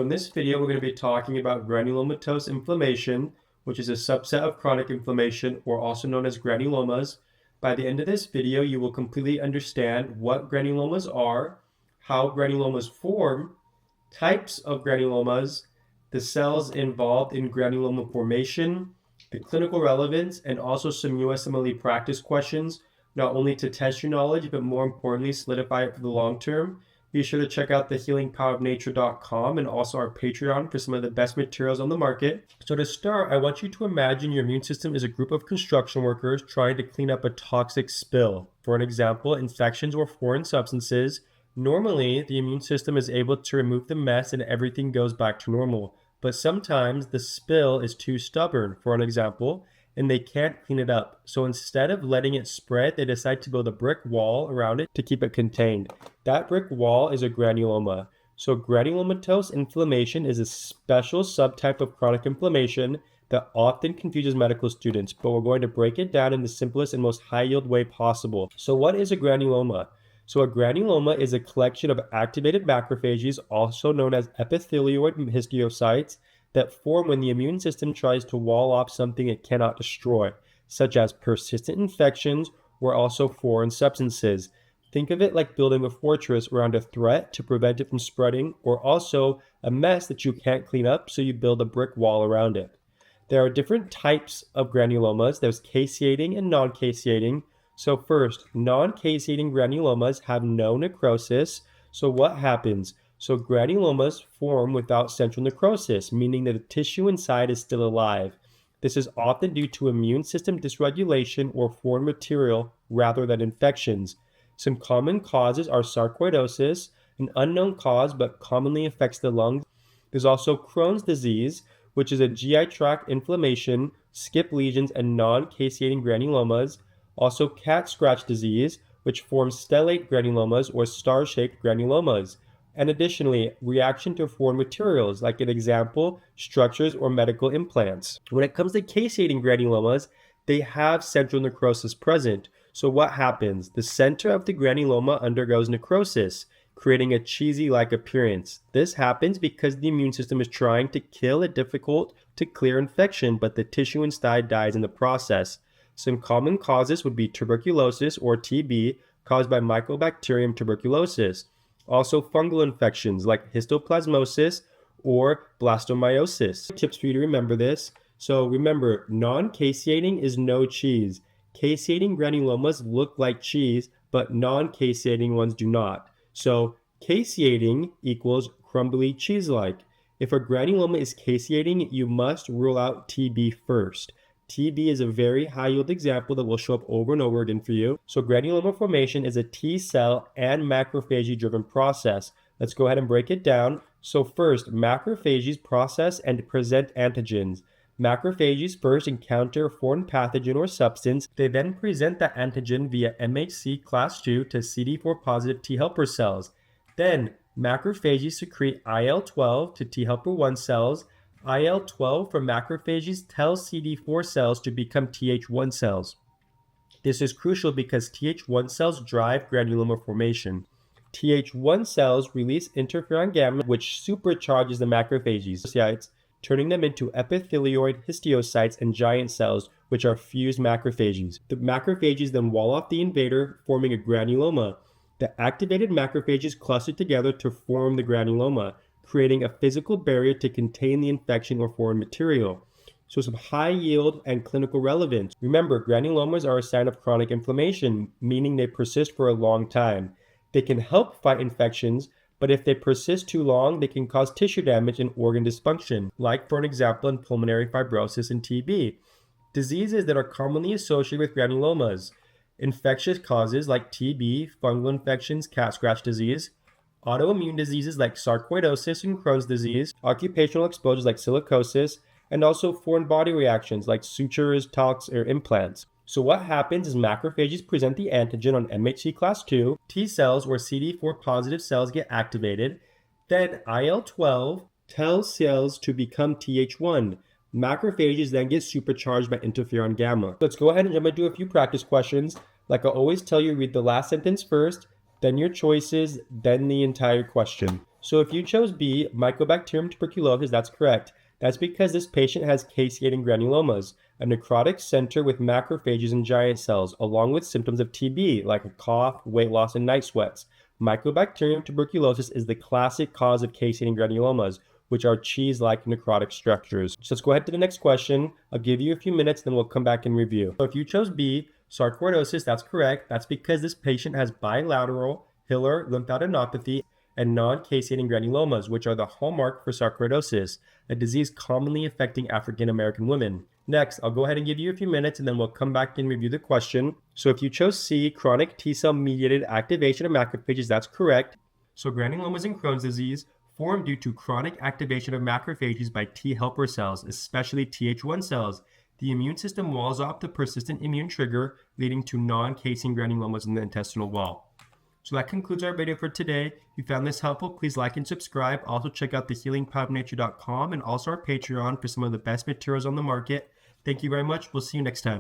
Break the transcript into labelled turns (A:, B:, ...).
A: So in this video, we're going to be talking about granulomatous inflammation, which is a subset of chronic inflammation, or also known as granulomas. By the end of this video, you will completely understand what granulomas are, how granulomas form, types of granulomas, the cells involved in granuloma formation, the clinical relevance, and also some USMLE practice questions, not only to test your knowledge, but more importantly, solidify it for the long term. Be sure to check out the healingpowerofnature.com and also our Patreon for some of the best materials on the market. So to start, I want you to imagine your immune system is a group of construction workers trying to clean up a toxic spill. For an example, infections or foreign substances. Normally, the immune system is able to remove the mess and everything goes back to normal. But sometimes the spill is too stubborn, for an example, and they can't clean it up. So instead of letting it spread, they decide to build a brick wall around it to keep it contained. That brick wall is a granuloma. So granulomatous inflammation is a special subtype of chronic inflammation that often confuses medical students, but we're going to break it down in the simplest and most high-yield way possible. So what is a granuloma? So a granuloma is a collection of activated macrophages, also known as epithelioid histiocytes, that form when the immune system tries to wall off something it cannot destroy, such as persistent infections or also foreign substances. Think of it like building a fortress around a threat to prevent it from spreading, or also a mess that you can't clean up, so you build a brick wall around it. There are different types of granulomas. There's caseating and non-caseating. So first, non-caseating granulomas have no necrosis. So what happens? So granulomas form without central necrosis, meaning that the tissue inside is still alive. This is often due to immune system dysregulation or foreign material rather than infections. Some common causes are sarcoidosis, an unknown cause but commonly affects the lungs. There's also Crohn's disease, which is a GI tract inflammation, skip lesions, and non-caseating granulomas. Also cat scratch disease, which forms stellate granulomas or star-shaped granulomas. And additionally, reaction to foreign materials, like an example, structures or medical implants. When it comes to caseating granulomas, they have central necrosis present. So what happens? The center of the granuloma undergoes necrosis, creating a cheesy-like appearance. This happens because the immune system is trying to kill a difficult to clear infection, but the tissue inside dies in the process. Some common causes would be tuberculosis or TB, caused by Mycobacterium tuberculosis. Also fungal infections like histoplasmosis or blastomycosis. Tips for you to remember this. So remember, non-caseating is no cheese. Caseating granulomas look like cheese, but non-caseating ones do not. So caseating equals crumbly cheese-like. If a granuloma is caseating, you must rule out TB first. TB is a very high-yield example that will show up over and over again for you. So granuloma formation is a T cell and macrophage-driven process. Let's go ahead and break it down. So first, macrophages process and present antigens. Macrophages first encounter a foreign pathogen or substance. They then present the antigen via MHC class II to CD4 positive T helper cells. Then macrophages secrete IL-12 to T helper 1 cells. IL-12 from macrophages tells CD4 cells to become Th1 cells. This is crucial because Th1 cells drive granuloma formation. Th1 cells release interferon gamma, which supercharges the macrophages, turning them into epithelioid histiocytes and giant cells, which are fused macrophages. The macrophages then wall off the invader, forming a granuloma. The activated macrophages cluster together to form the granuloma, creating a physical barrier to contain the infection or foreign material. So some high yield and clinical relevance. Remember, granulomas are a sign of chronic inflammation, meaning they persist for a long time. They can help fight infections, but if they persist too long, they can cause tissue damage and organ dysfunction, like for an example in pulmonary fibrosis and TB. Diseases that are commonly associated with granulomas. Infectious causes like TB, fungal infections, cat scratch disease. Autoimmune diseases like sarcoidosis and Crohn's disease, occupational exposures like silicosis, and also foreign body reactions like sutures, talcs, or implants. So what happens is macrophages present the antigen on MHC class II, T cells or CD4 positive cells get activated, then IL-12 tells cells to become Th1. Macrophages then get supercharged by interferon gamma. Let's go ahead and jump into a few practice questions. Like I always tell you, read the last sentence first, then your choices, then the entire question. So if you chose B, Mycobacterium tuberculosis, that's correct. That's because this patient has caseating granulomas, a necrotic center with macrophages and giant cells, along with symptoms of TB like a cough, weight loss, and night sweats. Mycobacterium tuberculosis is the classic cause of caseating granulomas, which are cheese-like necrotic structures. So let's go ahead to the next question. I'll give you a few minutes, then we'll come back and review. So if you chose B, sarcoidosis, that's correct. That's because this patient has bilateral hilar lymphadenopathy and non-caseating granulomas, which are the hallmark for sarcoidosis, a disease commonly affecting African American women. Next, I'll go ahead and give you a few minutes and then we'll come back and review the question. So if you chose C, chronic T-cell mediated activation of macrophages, that's correct. So granulomas in Crohn's disease form due to chronic activation of macrophages by T helper cells, especially Th1 cells. The immune system walls off the persistent immune trigger, leading to non-casing granulomas in the intestinal wall. So that concludes our video for today. If you found this helpful, please like and subscribe. Also check out thehealingpowerofnature.com and also our Patreon for some of the best materials on the market. Thank you very much. We'll see you next time.